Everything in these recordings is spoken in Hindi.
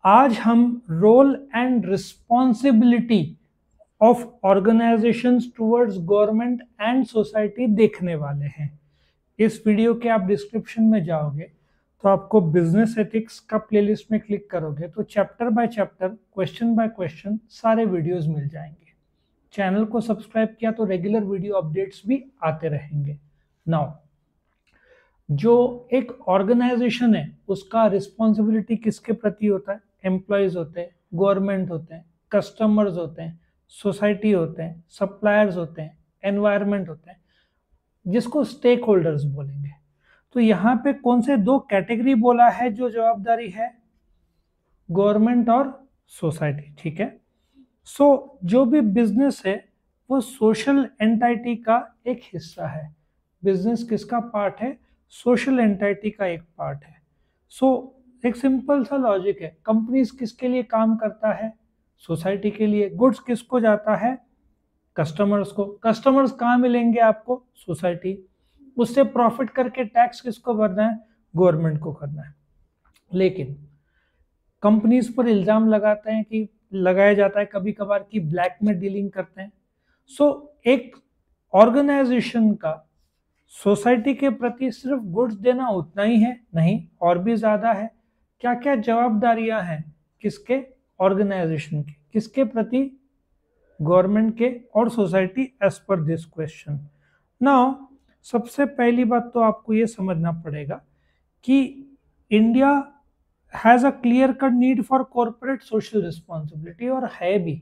आज हम role and responsibility of organisations towards government and society देखने वाले हैं। इस वीडियो के आप डिस्क्रिप्शन में जाओगे तो आपको बिजनेस एथिक्स का प्लेलिस्ट में क्लिक करोगे तो chapter by chapter, question by question सारे वीडियोस मिल जाएंगे। चैनल को सब्सक्राइब किया तो रेगुलर वीडियो अपडेट्स भी आते रहेंगे। नाउ, जो एक ऑर्गेनाइजेशन है उसका रिस्पॉन्सिबिलिटी किसके प्रति होता है? एम्प्लॉयज होते हैं, गवर्नमेंट होते हैं, कस्टमर्स होते हैं, सोसाइटी होते हैं, सप्लायर्स होते हैं, एनवायरनमेंट होते हैं, जिसको स्टेक होल्डर्स बोलेंगे। तो यहाँ पे कौन से दो कैटेगरी बोला है जो जवाबदारी है? गवर्नमेंट और सोसाइटी। ठीक है। सो जो भी बिजनेस है वो सोशल एंटाइटी का एक हिस्सा है। बिजनेस किसका पार्ट है? सोशल एंटाइटी का एक पार्ट है। सो एक सिंपल सा लॉजिक है, कंपनीज किसके लिए काम करता है? सोसाइटी के लिए। गुड्स किसको जाता है? कस्टमर्स को। कस्टमर्स कहाँ मिलेंगे आपको? सोसाइटी। उससे प्रॉफिट करके टैक्स किसको भरना है? गवर्नमेंट को करना है। लेकिन कंपनीज पर इल्जाम लगाते हैं कि लगाया जाता है कभी कभार कि ब्लैक में डीलिंग करते हैं। सो एक ऑर्गेनाइजेशन का सोसाइटी के प्रति सिर्फ गुड्स देना उतना ही है? नहीं, और भी ज्यादा है। क्या क्या जवाबदारियां हैं किसके? ऑर्गेनाइजेशन की। किसके प्रति? गवर्नमेंट के और society, as per this question. Now, सबसे पहली बात तो आपको ये समझना पड़ेगा कि India has a clear cut need for corporate social responsibility, और है भी।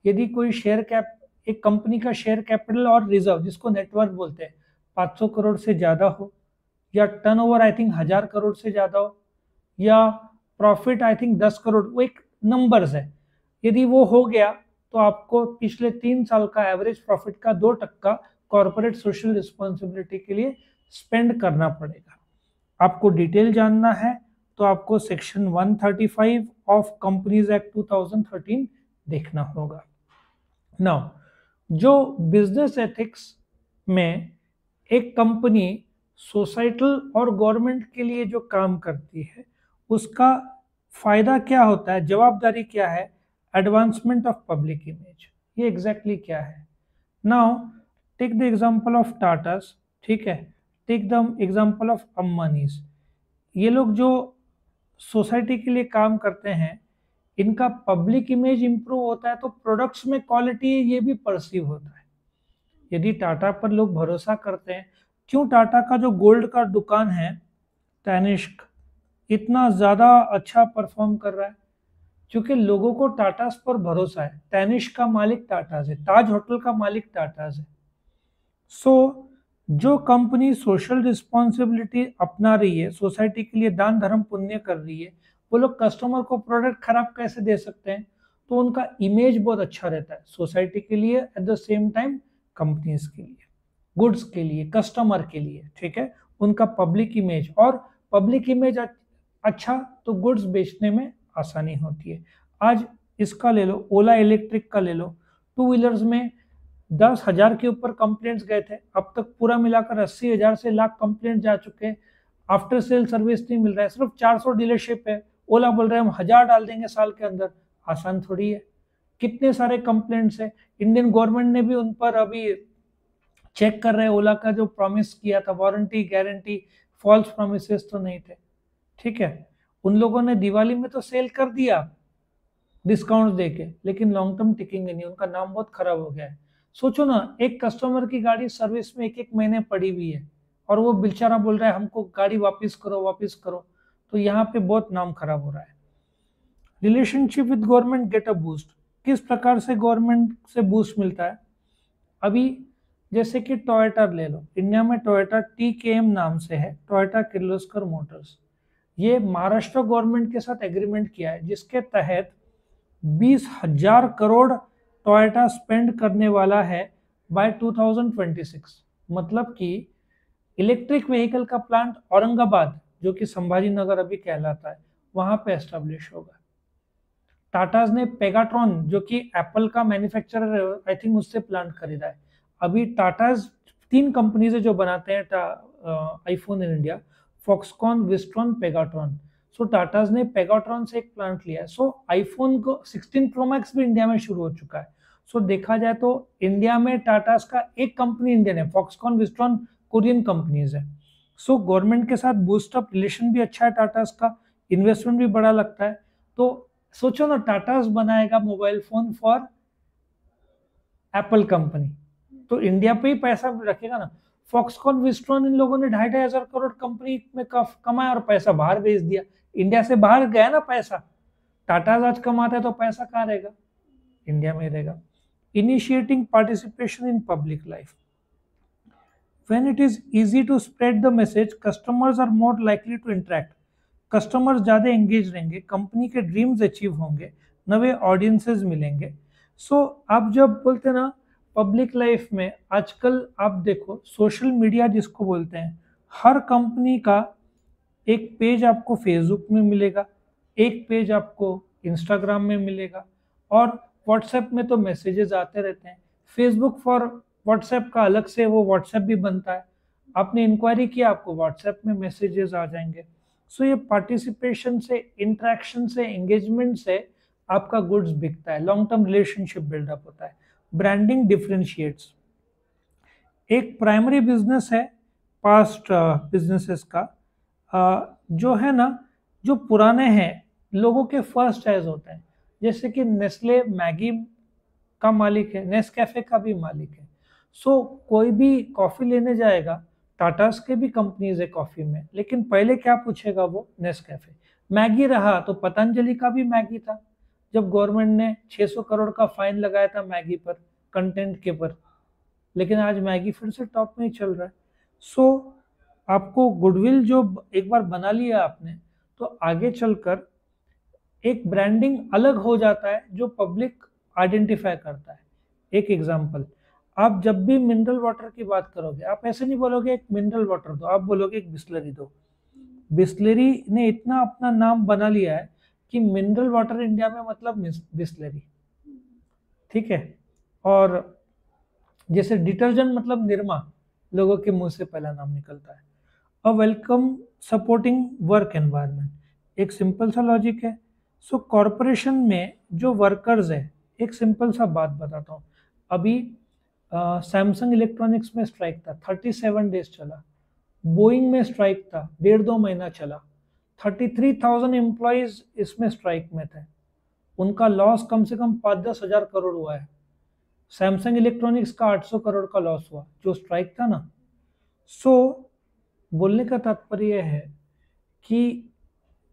यदि कोई शेयर कैप, एक कंपनी का शेयर कैपिटल और रिजर्व, जिसको नेटवर्थ बोलते हैं, 500 करोड़ से ज्यादा हो, या टर्नओवर आई थिंक 1000 करोड़ से ज्यादा हो, या प्रॉफिट आई थिंक 10 करोड़, वो एक नंबर्स है। यदि वो हो गया तो आपको पिछले 3 साल का एवरेज प्रॉफिट का 2% कॉर्पोरेट सोशल रिस्पॉन्सिबिलिटी के लिए स्पेंड करना पड़ेगा। आपको डिटेल जानना है तो आपको सेक्शन 135 ऑफ कंपनीज एक्ट 2013 देखना होगा। नाउ, जो बिजनेस एथिक्स में एक कंपनी सोसाइटल और गवर्नमेंट के लिए जो काम करती है उसका फायदा क्या होता है, जवाबदारी क्या है? Advancement of public image. ये एग्जैक्टली क्या है? Now, take the example of Tatas. ठीक है। Take the example of Ambanis. ये लोग जो सोसाइटी के लिए काम करते हैं, इनका पब्लिक इमेज इंप्रूव होता है तो प्रोडक्ट्स में क्वालिटी ये भी परसीव होता है। यदि टाटा पर लोग भरोसा करते हैं, क्यों टाटा का जो गोल्ड का दुकान है तनिष्क इतना ज्यादा अच्छा परफॉर्म कर रहा है? क्योंकि लोगों को टाटास पर भरोसा है। तनिष्क का मालिक टाटास है, ताज होटल का मालिक टाटास है। सो जो कंपनी सोशल रिस्पॉन्सिबिलिटी अपना रही है, सोसाइटी के लिए दान धर्म पुण्य कर रही है, वो लोग कस्टमर को प्रोडक्ट खराब कैसे दे सकते हैं? तो उनका इमेज बहुत अच्छा रहता है सोसाइटी के लिए, at the same time companies के लिए, गुड्स के लिए, कस्टमर के लिए। ठीक है। उनका पब्लिक इमेज, और पब्लिक इमेज अच्छा तो गुड्स बेचने में आसानी होती है। आज इसका ले लो, ओला इलेक्ट्रिक का ले लो। 2 व्हीलर्स में 10,000 के ऊपर कंप्लेंट्स गए थे, अब तक पूरा मिलाकर 80,000 से लाख कंप्लेंट जा चुके हैं। आफ्टर सेल सर्विस नहीं मिल रहा है, सिर्फ 400 डीलरशिप है। ओला बोल रहे हैं हम 1000 डाल देंगे साल के अंदर। आसान थोड़ी है। कितने सारे कंप्लेंट्स है। इंडियन गवर्नमेंट ने भी उन पर अभी चेक कर रहे हैं, ओला का जो प्रॉमिस किया था, वारंटी गारंटी, फॉल्स प्रोमिसेस तो नहीं थे। ठीक है। उन लोगों ने दिवाली में तो सेल कर दिया डिस्काउंट देके, लेकिन लॉन्ग टर्म टिकेंगे नहीं, उनका नाम बहुत खराब हो गया है। सोचो ना, एक कस्टमर की गाड़ी सर्विस में 1-1 महीने पड़ी हुई है और वो बेचारा बोल रहा है हमको गाड़ी वापस करो वापस करो। तो यहाँ पे बहुत नाम खराब हो रहा है। Relationship with government get a boost. किस प्रकार से गवर्नमेंट से बूस्ट मिलता है? अभी जैसे कि टोयोटा ले लो, इंडिया में टोयोटा TKM नाम से है, टोयोटा किर्लोस्कर मोटर्स। ये महाराष्ट्र गवर्नमेंट के साथ एग्रीमेंट किया है जिसके तहत 20,000 करोड़ टोयोटा स्पेंड करने वाला है बाय 2026। मतलब कि इलेक्ट्रिक व्हीकल का प्लांट औरंगाबाद, जो कि संभाजी नगर अभी कहलाता है, वहां पे एस्टेब्लिश होगा। टाटाज ने पेगाट्रॉन, जो कि एप्पल का मैन्युफैक्चरर है, आई थिंक उससे प्लांट खरीदा है। अभी टाटाज 3 कंपनीज है जो बनाते हैं iPhone in India, Foxconn, Wistron, Pegatron. So Tatas ने पेगाट्रॉन से एक प्लांट लिया है। सो आईफोन को 16 प्रो मैक्स भी इंडिया में शुरू हो चुका है। सो देखा जाए तो इंडिया में टाटाज का एक कंपनी इंडियन है, फॉक्सकॉन विस्ट्रॉन कोरियन कंपनीज है। सो गवर्नमेंट के साथ बूस्टअप रिलेशन भी अच्छा है टाटाज का, इन्वेस्टमेंट भी बड़ा लगता है। तो सोचो ना, टाटाज बनाएगा mobile phone for Apple company, तो इंडिया पे ही पैसा रखेगा ना। फॉक्सकॉन विस्ट्रॉन इन लोगों ने 2,500 करोड़ कंपनी में कमाया और पैसा बाहर भेज दिया, इंडिया से बाहर गया ना पैसा। टाटा आज कमाते हैं तो पैसा कहाँ रहेगा, इंडिया में रहेगा। Initiating participation in public life, when it is easy to spread the message, customers are more likely to interact। Customers ज़्यादा एंगेज रहेंगे, कंपनी के ड्रीम्स अचीव होंगे, नए ऑडियंसेस मिलेंगे। सो आप जब बोलते हैं ना पब्लिक लाइफ में, आजकल आप देखो सोशल मीडिया जिसको बोलते हैं, हर कंपनी का एक पेज आपको फेसबुक में मिलेगा, एक पेज आपको इंस्टाग्राम में मिलेगा, और व्हाट्सएप में तो मैसेजेस आते रहते हैं। फेसबुक फॉर व्हाट्सएप का अलग से वो व्हाट्सएप भी बनता है, आपने इंक्वायरी किया आपको व्हाट्सएप में मैसेजेस आ जाएंगे। सो ये पार्टिसिपेशन से, इंटरेक्शन से, एंगेजमेंट से आपका गुड्स बिकता है, लॉन्ग टर्म रिलेशनशिप बिल्डअप होता है। ब्रांडिंग डिफरेंशिएट्स, एक प्राइमरी बिजनेस है पास्ट बिजनेसेस का, जो है ना, जो पुराने हैं लोगों के फर्स्ट चॉइस होते हैं। जैसे कि नेस्ले मैगी का मालिक है, नेस्कैफे का भी मालिक है। सो कोई भी कॉफी लेने जाएगा, टाटास के भी कंपनीज है कॉफी में, लेकिन पहले क्या पूछेगा वो, नेस्कैफे। मैगी रहा तो पतंजलि का भी मैगी था, जब गवर्नमेंट ने 600 करोड़ का फाइन लगाया था मैगी पर, कंटेंट के पर, लेकिन आज मैगी फिर से टॉप में ही चल रहा है। सो आपको गुडविल जो एक बार बना लिया आपने, तो आगे चलकर एक ब्रांडिंग अलग हो जाता है जो पब्लिक आइडेंटिफाई करता है। एक एग्जांपल, आप जब भी मिनरल वाटर की बात करोगे, आप ऐसे नहीं बोलोगे एक मिनरल वाटर दो, आप बोलोगे एक बिस्लरी दो। बिस्लरी ने इतना अपना नाम बना लिया है कि मिनरल वाटर इंडिया में मतलब बिस्लरी, ठीक है। और जैसे डिटर्जेंट मतलब निरमा, लोगों के मुंह से पहला नाम निकलता है। अ वेलकम सपोर्टिंग वर्क एनवायरनमेंट, एक सिंपल सा लॉजिक है। सो कॉरपोरेशन में जो वर्कर्स है, एक सिंपल सा बात बताता हूँ, अभी सैमसंग इलेक्ट्रॉनिक्स में स्ट्राइक था, 37 डेज चला। बोइंग में स्ट्राइक था, 1.5-2 महीना चला। 33,000 एम्प्लॉयज इसमें स्ट्राइक में थे, उनका लॉस कम से कम 5-10 हजार करोड़ हुआ है। सैमसंग इलेक्ट्रॉनिक्स का 800 करोड़ का लॉस हुआ, जो स्ट्राइक था ना। सो बोलने का तात्पर्य है कि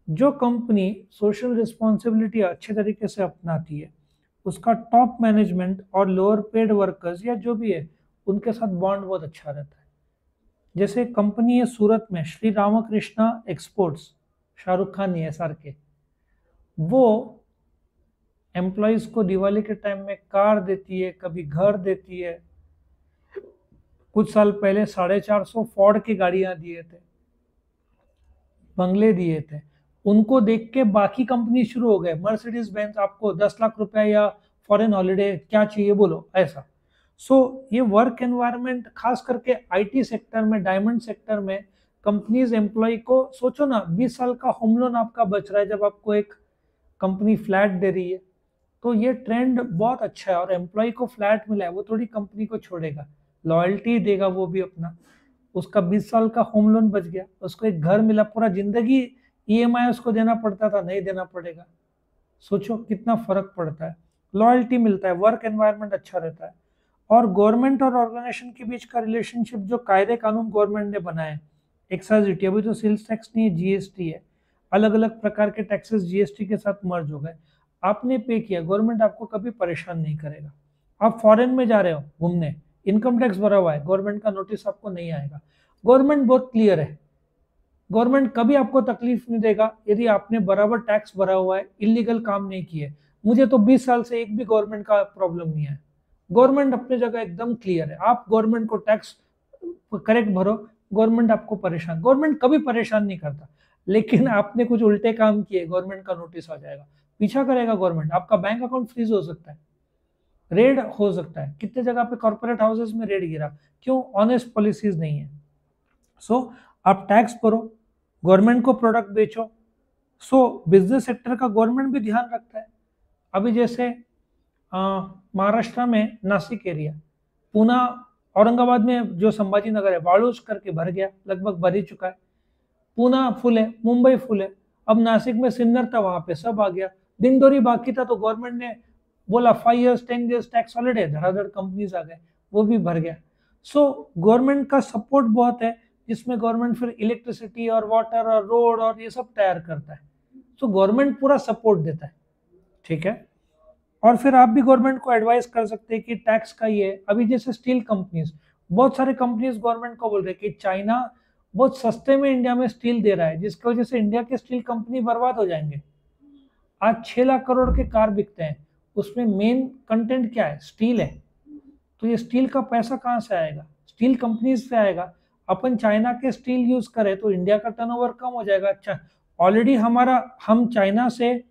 जो कंपनी सोशल रिस्पॉन्सिबिलिटी अच्छे तरीके से अपनाती है, उसका टॉप मैनेजमेंट और लोअर पेड वर्कर्स या जो भी है, उनके साथ बॉन्ड बहुत अच्छा रहता है। जैसे कंपनी है सूरत में, श्री रामकृष्णा एक्सपोर्ट्स, शाहरुख खान है SR के, वो एम्प्लॉयज को दिवाली के टाइम में कार देती है, कभी घर देती है। कुछ साल पहले 450 फोर्ड की गाड़ियां दिए थे, बंगले दिए थे। उनको देख के बाकी कंपनी शुरू हो गए, मर्सिडीज बेंज आपको 10 लाख रुपया या फॉरेन हॉलिडे क्या चाहिए बोलो, ऐसा। सो ये वर्क एनवायरनमेंट खास करके आईटी सेक्टर में, डायमंड सेक्टर में, कंपनीज एम्प्लॉय को, सोचो ना 20 साल का होम लोन आपका बच रहा है जब आपको एक कंपनी फ्लैट दे रही है। तो ये ट्रेंड बहुत अच्छा है, और एम्प्लॉय को फ्लैट मिला है, वो थोड़ी कंपनी को छोड़ेगा, लॉयल्टी देगा वो भी अपना। उसका 20 साल का होम लोन बच गया, उसको एक घर मिला, पूरा जिंदगी EMI उसको देना पड़ता था, नहीं देना पड़ेगा। सोचो कितना फर्क पड़ता है, लॉयल्टी मिलता है, वर्क एनवायरनमेंट अच्छा रहता है। और गवर्नमेंट और ऑर्गेनाइजेशन के बीच का रिलेशनशिप, जो कायदे कानून गवर्नमेंट ने बनाए, एक्साइज ड्यूटी, अभी तो सेल्स टैक्स नहीं है, GST है, अलग अलग प्रकार के टैक्सेस GST के साथ मर्ज हो गए। आपने पे किया, गवर्नमेंट आपको कभी परेशान नहीं करेगा। आप फॉरेन में जा रहे हो घूमने, इनकम टैक्स भरा हुआ है, गवर्नमेंट का नोटिस आपको नहीं आएगा। गवर्नमेंट बहुत क्लियर है, गवर्नमेंट कभी आपको तकलीफ नहीं देगा यदि आपने बराबर टैक्स भरा हुआ है, इलीगल काम नहीं किए। मुझे तो 20 साल से एक भी गवर्नमेंट का प्रॉब्लम नहीं है, गवर्नमेंट अपनी जगह एकदम क्लियर है। आप गवर्नमेंट को टैक्स करेक्ट भरो, गवर्नमेंट आपको परेशान, गवर्नमेंट कभी परेशान नहीं करता। लेकिन आपने कुछ उल्टे काम किए, गवर्नमेंट का नोटिस आ जाएगा, पीछा करेगा गवर्नमेंट, आपका बैंक अकाउंट फ्रीज हो सकता है, रेड हो सकता है। कितने जगह पे कॉर्पोरेट हाउसेस में रेड गिरा, क्यों? ऑनेस्ट पॉलिसीज नहीं है। सो आप टैक्स भरो, गवर्नमेंट को प्रोडक्ट बेचो, सो बिजनेस सेक्टर का गवर्नमेंट भी ध्यान रखता है। अभी जैसे महाराष्ट्र में नासिक एरिया, पूना, औरंगाबाद में जो संभाजी नगर है वाड़ूज करके भर गया, लगभग भर ही चुका है। पूना फुल है, मुंबई फुल है। अब नासिक में सिन्नर था, वहां पे सब आ गया। दिंडोरी बाकी था, तो गवर्नमेंट ने बोला 5 years 10 years टैक्स हॉलिडे, धड़ाधड़ कंपनीज आ गए, वो भी भर गया। सो गवर्नमेंट का सपोर्ट बहुत है, जिसमें गवर्नमेंट फिर इलेक्ट्रिसिटी और वाटर और रोड और ये सब तैयार करता है। सो गवर्नमेंट पूरा सपोर्ट देता है, ठीक है। और फिर आप भी गवर्नमेंट को एडवाइस कर सकते हैं कि टैक्स का ये, अभी जैसे स्टील कंपनीज, बहुत सारे कंपनीज गवर्नमेंट को बोल रहे हैं कि चाइना बहुत सस्ते में इंडिया में स्टील दे रहा है, जिसकी वजह से इंडिया के स्टील कंपनी बर्बाद हो जाएंगे। आज 6 लाख करोड़ के कार बिकते हैं, उसमें मेन कंटेंट क्या है? स्टील है। तो ये स्टील का पैसा कहाँ से आएगा? स्टील कंपनीज से आएगा। अपन चाइना के स्टील यूज करें तो इंडिया का टर्नओवर कम हो जाएगा। अच्छा, ऑलरेडी हमारा, हम चाइना से,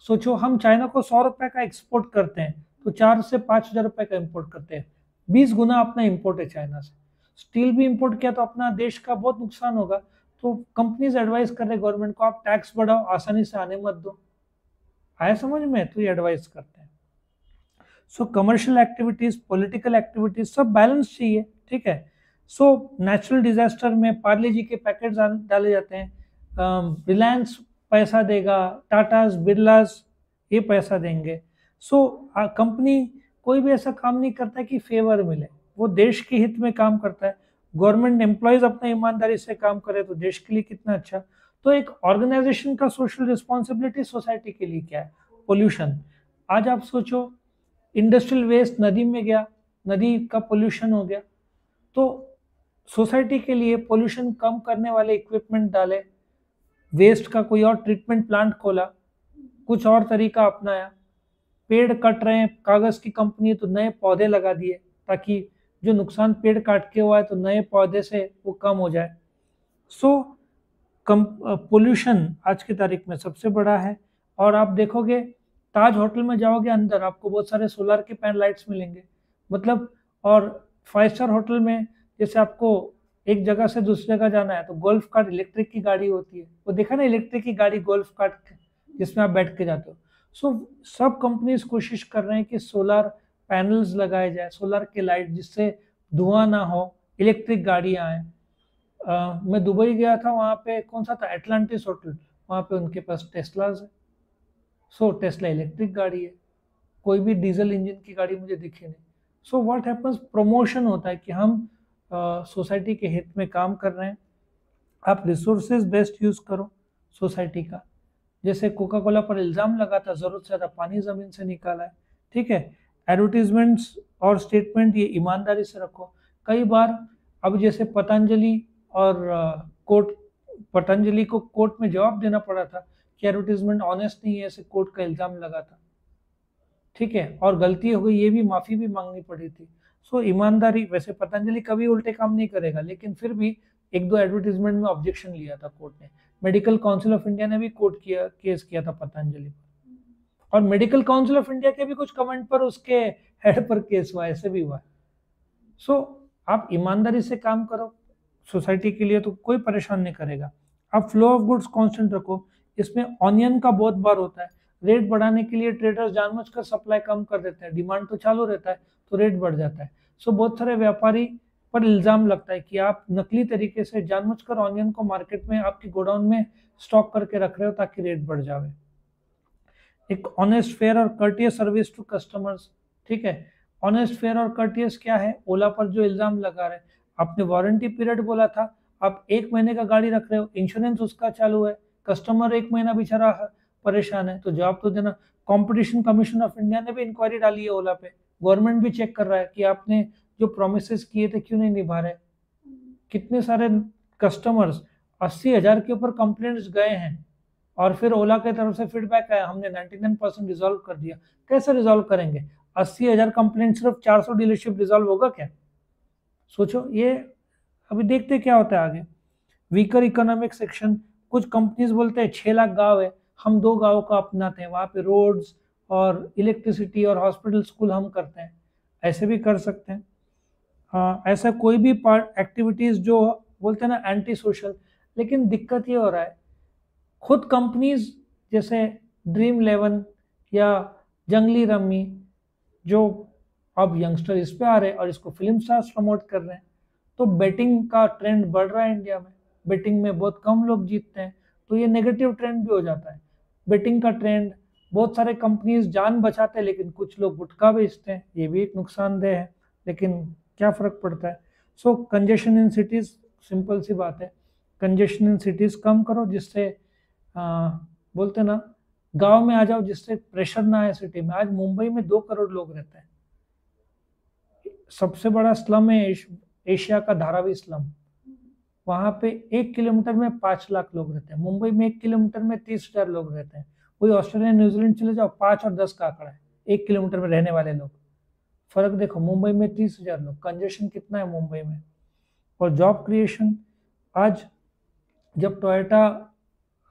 सोचो हम चाइना को 100 रुपए का एक्सपोर्ट करते हैं, तो 4 से 5 हजार रुपए का इंपोर्ट करते हैं। 20 गुना अपना इंपोर्ट है चाइना से। स्टील भी इंपोर्ट किया तो अपना देश का बहुत नुकसान होगा। तो कंपनीज एडवाइस कर रहे गवर्नमेंट को, आप टैक्स बढ़ाओ, आसानी से आने मत दो। आया समझ में? तो ये एडवाइस करते हैं। सो कमर्शियल एक्टिविटीज, पॉलिटिकल एक्टिविटीज, सब बैलेंस चाहिए, ठीक है। सो नेचुरल डिजास्टर में पार्ले जी के पैकेट डाले जाते हैं, रिलायंस पैसा देगा, टाटास बिरलास ये पैसा देंगे। सो कंपनी कोई भी ऐसा काम नहीं करता कि फेवर मिले, वो देश के हित में काम करता है। गवर्नमेंट एम्प्लॉयज अपना ईमानदारी से काम करे तो देश के लिए कितना अच्छा। तो एक ऑर्गेनाइजेशन का सोशल रिस्पॉन्सिबिलिटी सोसाइटी के लिए क्या है? पोल्यूशन। आज आप सोचो, इंडस्ट्रियल वेस्ट नदी में गया, नदी का पोल्यूशन हो गया। तो सोसाइटी के लिए पोल्यूशन कम करने वाले इक्विपमेंट डाले, वेस्ट का कोई और ट्रीटमेंट प्लांट खोला, कुछ और तरीका अपनाया। पेड़ कट रहे हैं, कागज की कंपनी है तो नए पौधे लगा दिए, ताकि जो नुकसान पेड़ काट के हुआ है तो नए पौधे से वो कम हो जाए। सो पोल्यूशन आज की तारीख में सबसे बड़ा है। और आप देखोगे ताज होटल में जाओगे, अंदर आपको बहुत सारे सोलर के पैनल लाइट्स मिलेंगे, मतलब। और 5 स्टार होटल में जैसे आपको एक जगह से दूसरी जगह जाना है तो गोल्फ कार्ट, इलेक्ट्रिक की गाड़ी होती है, वो देखा ना, इलेक्ट्रिक की गाड़ी गोल्फ कार्ट, जिसमें आप बैठ के जाते हो। सो सब कंपनीज कोशिश कर रहे हैं कि सोलर पैनल्स लगाए जाए, सोलर के लाइट, जिससे धुआं ना हो, इलेक्ट्रिक गाड़ियां आए। मैं दुबई गया था, वहाँ पे कौन सा था, एटलांटिस होटल, वहाँ पे उनके पास टेस्लाज है। सो टेस्ला इलेक्ट्रिक गाड़ी है, कोई भी डीजल इंजन की गाड़ी मुझे दिखी नहीं। सो व्हाट हैपन्स, प्रमोशन होता है कि हम सोसाइटी के हित में काम कर रहे हैं। आप रिसोर्सेज बेस्ट यूज करो सोसाइटी का। जैसे कोका कोला पर इल्जाम लगा था जरूरत से ज्यादा पानी जमीन से निकाला है, ठीक है। एडवर्टीजमेंट्स और स्टेटमेंट ये ईमानदारी से रखो। कई बार अब जैसे पतंजलि और कोर्ट, पतंजलि को कोर्ट में जवाब देना पड़ा था कि एडवर्टीजमेंट ऑनेस्ट नहीं है, ऐसे कोर्ट का इल्जाम लगा था, ठीक है। और गलती हो गई, ये भी माफी भी मांगनी पड़ी थी। सो ईमानदारी, वैसे पतंजलि कभी उल्टे काम नहीं करेगा, लेकिन फिर भी एक दो एडवर्टीजमेंट में ऑब्जेक्शन लिया था कोर्ट ने। मेडिकल काउंसिल ऑफ इंडिया ने भी कोर्ट किया, केस किया था पतंजलि पर। और मेडिकल काउंसिल ऑफ इंडिया के भी कुछ कमेंट पर उसके हेड पर केस हुआ, ऐसे भी हुआ। सो आप ईमानदारी से काम करो सोसाइटी के लिए, तो कोई परेशान नहीं करेगा। आप फ्लो ऑफ गुड्स कांस्टेंट रखो। इसमें ऑनियन का बहुत बार होता है, रेट बढ़ाने के लिए ट्रेडर्स जानबूझकर सप्लाई कम कर देते हैं, डिमांड तो चालू रहता है तो रेट बढ़ जाता है। सो बहुत सारे व्यापारी पर इल्जाम लगता है कि आप नकली तरीके से जानबूझकर ऑनियन को मार्केट में आपकी गोडाउन में स्टॉक करके रख रहे हो ताकि रेट बढ़ जाए। एक ऑनेस्ट फेयर और कर्टियस सर्विस टू कस्टमर्स, ठीक है। ऑनेस्ट फेयर और कर्टियस क्या है? ओला पर जो इल्जाम लगा रहे, आपने वारंटी पीरियड बोला था, आप 1 महीने का गाड़ी रख रहे हो, इंश्योरेंस उसका चालू है, कस्टमर 1 महीना बेचारा परेशान है, तो जवाब तो देना। कंपटीशन कमीशन ऑफ इंडिया ने भी इंक्वायरी डाली है ओला पे, गवर्नमेंट भी चेक कर रहा है कि आपने जो प्रोमिस किए थे क्यों नहीं निभा रहे। कितने सारे कस्टमर्स, 80,000 के ऊपर कंप्लेंट्स गए हैं, और फिर ओला की तरफ से फीडबैक आया, हमने 99% रिजॉल्व कर दिया। कैसे रिजॉल्व करेंगे? 80,000 कंप्लेंट, सिर्फ 400 डीलरशिप रिजॉल्व होगा क्या? सोचो। ये अभी देखते क्या होता है आगे। वीकर इकोनॉमिक सेक्शन, कुछ कंपनीज बोलते हैं 6 लाख गांव है, हम 2 गांवों का अपनाते हैं, वहां पे रोड्स और इलेक्ट्रिसिटी और हॉस्पिटल स्कूल हम करते हैं, ऐसे भी कर सकते हैं। हाँ, ऐसा कोई भी पार्ट एक्टिविटीज जो बोलते हैं ना एंटी सोशल। लेकिन दिक्कत ये हो रहा है, खुद कंपनीज जैसे ड्रीम 11 या जंगली रमी, जो अब यंगस्टर इस पे आ रहे हैं और इसको फिल्म स्टार्स प्रमोट कर रहे हैं, तो बेटिंग का ट्रेंड बढ़ रहा है इंडिया में। बेटिंग में बहुत कम लोग जीतते हैं, तो ये नेगेटिव ट्रेंड भी हो जाता है। बेटिंग का ट्रेंड, बहुत सारे कंपनीज जान बचाते हैं लेकिन कुछ लोग गुटखा बेचते हैं, ये भी एक नुकसानदेह है, लेकिन क्या फर्क पड़ता है। सो कंजेशन इन सिटीज, सिंपल सी बात है, कंजेशन इन सिटीज कम करो, जिससे बोलते ना गांव में आ जाओ, जिससे प्रेशर ना आए सिटी में। आज मुंबई में 2 करोड़ लोग रहते हैं, सबसे बड़ा स्लम है एशिया का धारावी स्लम। वहां पे 1 किलोमीटर में 5 लाख लोग रहते हैं। मुंबई में 1 किलोमीटर में 30,000 लोग रहते हैं। वही ऑस्ट्रेलिया न्यूजीलैंड चले जाओ, 5 और 10 का आंकड़ा है 1 किलोमीटर में रहने वाले लोग। फर्क देखो, मुंबई में 30,000 लोग, कंजेशन कितना है मुंबई में। और जॉब क्रिएशन, आज जब टोयोटा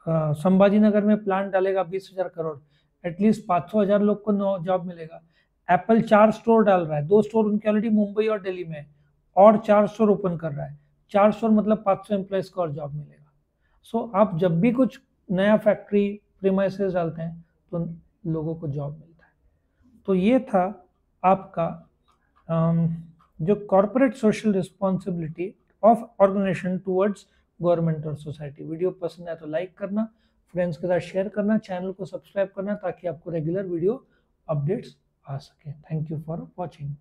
संभाजी नगर में प्लांट डालेगा 20,000 करोड़, एटलीस्ट 500,000 लोग को जॉब मिलेगा। एप्पल 4 स्टोर डाल रहा है, 2 स्टोर उनके ऑलरेडी मुंबई और दिल्ली में है, और 4 स्टोर ओपन कर रहा है। 4 स्टोर मतलब 500 एम्प्लॉयज को और जॉब मिलेगा। सो आप जब भी कुछ नया फैक्ट्री प्रीमाइसेस डालते हैं तो लोगों को जॉब मिलता है। तो ये था आपका जो corporate social responsibility of organisation towards government और सोसाइटी। वीडियो पसंद है तो लाइक करना, फ्रेंड्स के साथ शेयर करना, चैनल को सब्सक्राइब करना, ताकि आपको रेगुलर वीडियो अपडेट्स आ सके। Thank you for watching.